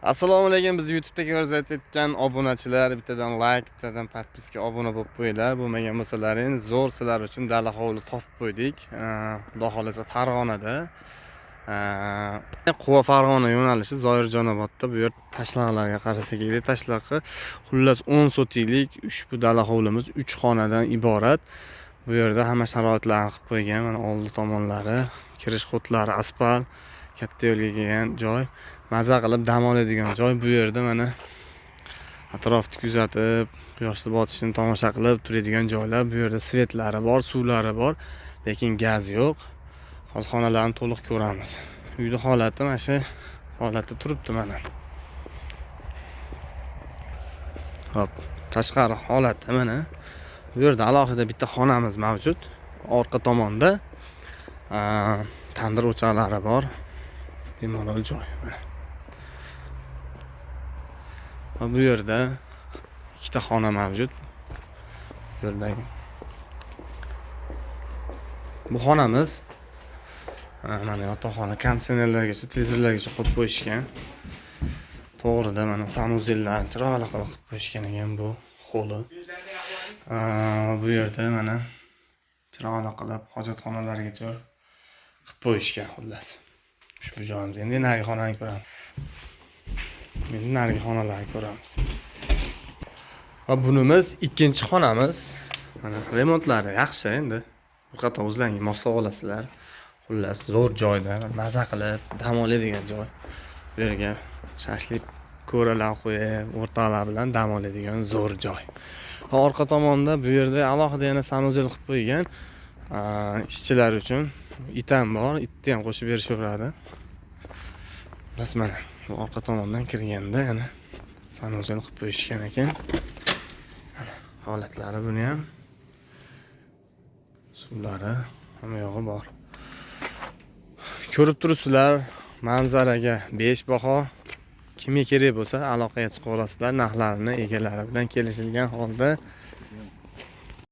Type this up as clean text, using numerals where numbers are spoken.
Assalomu alaykum. Biz YouTube'dagi ko'rsatayotgan obunachilar bittadan like, bittadan podpiska obuna bo'lib qo'yinglar. Bo'lmagan bo'lsalaringiz zo'r sizlar uchun dala hovli topib qo'ydik. Xudo xolasa Farg'onada. Quva Farg'ona yo'nalishi Zoirjonobodda bu yer tashlaqlarga qarasa kerak. Tashlaqqa xullas 10 sotiklik ushbu dala hovlimiz 3 xonadan iborat. Bu yerda hamma sharoitlarni qilib qo'ygan. Mana oldi tomonlari, kirish xotlari asfalt, katta yo'lga kelgan joy. Maza qilib dam oladigan joy bu yerda mana atrofni kuzatib, quyoshni botishini tomosha qilib turadigan joylar. Bu yerda svetlari bor, suvlari bor, lekin gaz yo'q. Hozir xonalarni to'liq ko'ramiz. Uyning holati mana shu holatda turibdi mana. Hop, tashqari holati mana. Bu yerda alohida bitta xonamiz mavjud. Orqa tomonda tandir o'choqlari bor. Bemalol joy mana. Bu yerda ikkita xona mavjud. Bu yerdagi bu xonamiz mana yotoqxona, konditsionerlargacha, televizorlargacha qo'yib qo'yishgan. To'g'rida mana sanuzellarni chiroyli qilib qo'yishgan ekan bu xoli. Bu yerda mana chiroyli qilib hojatxonalargacha qilib qo'yishgan xullas. Ushbu joyimiz. Endi narigi xonani ko'ramiz. Endi narigi xonalarni ko'ramiz. Va bunimiz ikkinchi xonamiz. Mana remontlari yaxshi endi. Bir qator o'zlaringiz moslab olasizlar. Xullas zo'r joyda, maza qilib dam oladigan joy. Bu yerga shashlik ko'ralar qo'yib, o'rtoqlar bilan dam oladigan zo'r joy. Va orqa tomonda bu yerda alohida yana sanuzel qilib qo'ygan. Ishchilar uchun it ham bor, itni ham qo'shib berishaveradi. Mana bu orqa tomondan kirganda yana sanuzel qilib qo'yishgan ekan. Holatlari buni ham suvlari hamma yog'i bor. Ko'rib turibsizlar, manzaraga 5 baho. Kimga kerak bo'lsa aloqaga chiqaverasizlar, narxlarini egalari bilan kelishilgan holda